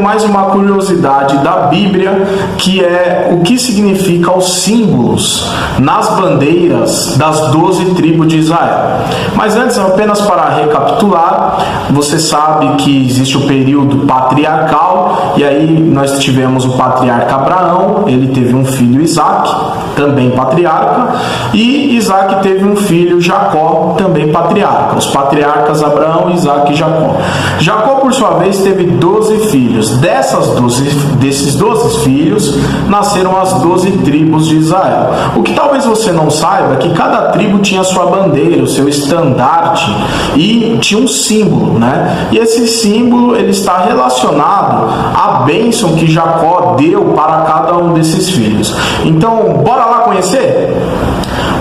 mais uma curiosidade da Bíblia, que é o que significa os símbolos nas bandeiras das 12 tribos de Israel. Mas antes, apenas para recapitular, você sabe que existe o período patriarcal, e aí nós tivemos o patriarca Abraão, ele teve um filho Isaac, também patriarca, e Isaac teve um filho Jacó, também patriarca. Os patriarcas Abraão, Isaac e Jacó. Jacó, por sua vez, teve 12 filhos. Desses 12 filhos, nasceram as 12 tribos de Israel. O que talvez você não saiba é que cada tribo tinha sua bandeira, o seu estandarte, e tinha um símbolo, né? E esse símbolo, ele está relacionado à bênção que Jacó deu para cada um desses filhos. Então, bora lá conhecer?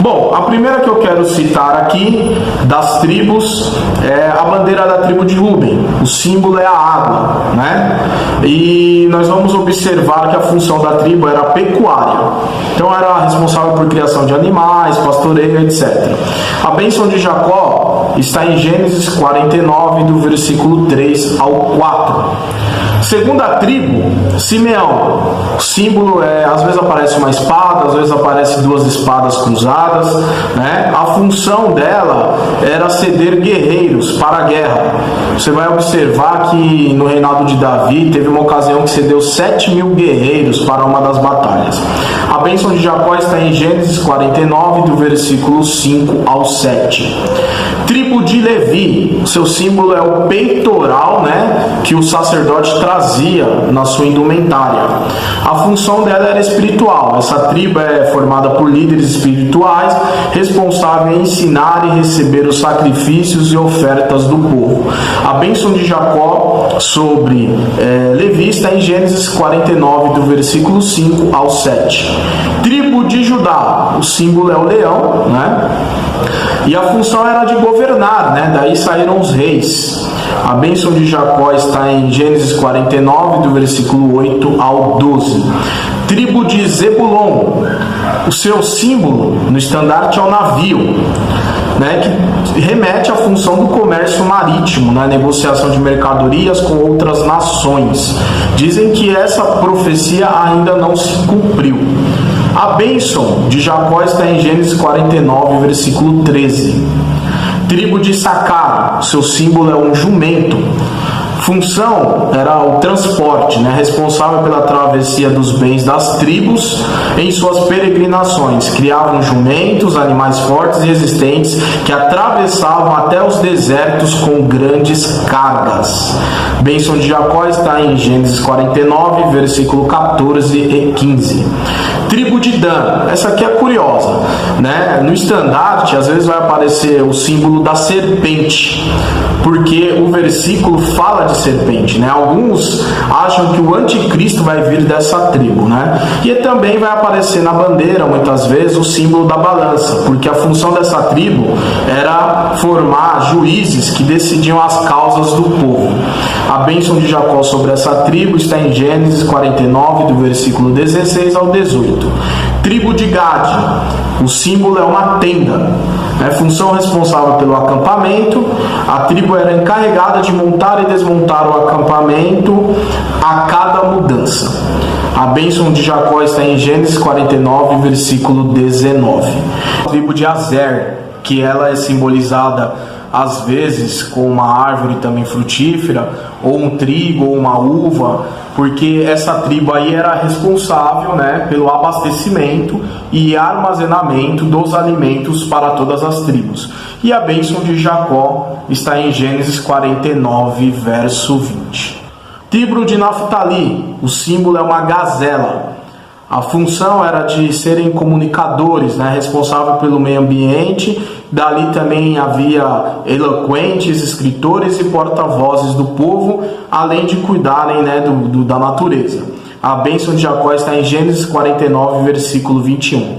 Bom, a primeira que eu quero citar aqui das tribos é a bandeira da tribo de Ruben. O símbolo é a água, né? E nós vamos observar que a função da tribo era pecuária. Então era responsável por criação de animais, pastoreio, etc. A bênção de Jacó está em Gênesis 49, do versículo 3 ao 4. Segunda tribo, Simeão. O símbolo às vezes aparece uma espada, às vezes aparece duas espadas cruzadas, né? A função dela era ceder guerreiros para a guerra. Você vai observar que no reinado de Davi teve uma ocasião que cedeu 7.000 guerreiros para uma das batalhas. A bênção de Jacó está em Gênesis 49, do versículo 5 ao 7. Tribo de Levi, seu símbolo é o peitoral, né, que o sacerdote trazia na sua indumentária. A função dela era espiritual. Essa tribo é formada por líderes espirituais responsáveis em ensinar e receber os sacrifícios e ofertas do povo. A bênção de Jacó sobre Levi está em Gênesis 49, do versículo 5 ao 7. Tribo de Judá, o símbolo é o leão, né? E a função era de governar, né? Daí saíram os reis. A bênção de Jacó está em Gênesis 49, do versículo 8 ao 12. Tribo de Zebulon, o seu símbolo no estandarte é o navio, né, que remete à função do comércio marítimo, na negociação de mercadorias com outras nações. Dizem que essa profecia ainda não se cumpriu. A bênção de Jacó está em Gênesis 49, versículo 13. Tribo de Issacar, seu símbolo é um jumento. Função era o transporte, né, responsável pela travessia dos bens das tribos em suas peregrinações. Criavam jumentos, animais fortes e resistentes que atravessavam até os desertos com grandes cargas. Bênção de Jacó está em Gênesis 49, versículo 14 e 15. Tribo de Dan, essa aqui é curiosa, né? No estandarte às vezes vai aparecer o símbolo da serpente, porque o versículo fala de serpente, né? Alguns acham que o anticristo vai vir dessa tribo, né? E também vai aparecer na bandeira muitas vezes o símbolo da balança, porque a função dessa tribo era formar juízes que decidiam as causas do povo. A bênção de Jacó sobre essa tribo está em Gênesis 49, do versículo 16 ao 18. Tribo de Gade, o símbolo é uma tenda, né? Função responsável pelo acampamento. A tribo era encarregada de montar e desmontar o acampamento a cada mudança. A bênção de Jacó está em Gênesis 49, versículo 19. A tribo de Azer, que ela é simbolizada às vezes com uma árvore também frutífera, ou um trigo, ou uma uva, porque essa tribo aí era responsável, né, pelo abastecimento e armazenamento dos alimentos para todas as tribos. E a bênção de Jacó está em Gênesis 49, verso 20. Tribo de Naftali, o símbolo é uma gazela. A função era de serem comunicadores, né, responsável pelo meio ambiente. Dali também havia eloquentes, escritores e porta-vozes do povo, além de cuidarem, né, da natureza. A bênção de Jacó está em Gênesis 49, versículo 21.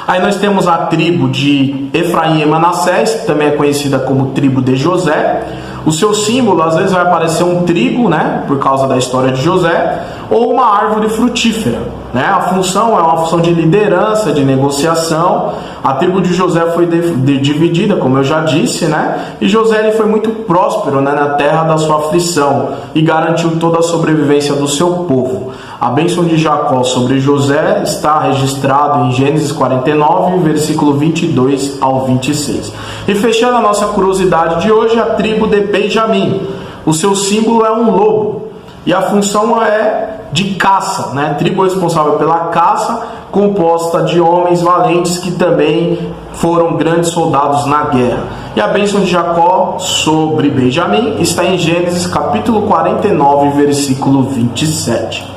Aí nós temos a tribo de Efraim e Manassés, que também é conhecida como tribo de José. O seu símbolo, às vezes vai aparecer um trigo, né, por causa da história de José, ou uma árvore frutífera, né? A função é uma função de liderança, de negociação. A tribo de José foi dividida, como eu já disse, né? E José ele foi muito próspero, né, na terra da sua aflição e garantiu toda a sobrevivência do seu povo. A bênção de Jacó sobre José está registrado em Gênesis 49, versículo 22 ao 26. E fechando a nossa curiosidade de hoje, a tribo de Benjamim. O seu símbolo é um lobo e a função é de caça, né? Tribo responsável pela caça, composta de homens valentes que também foram grandes soldados na guerra. E a bênção de Jacó sobre Benjamim está em Gênesis capítulo 49, versículo 27.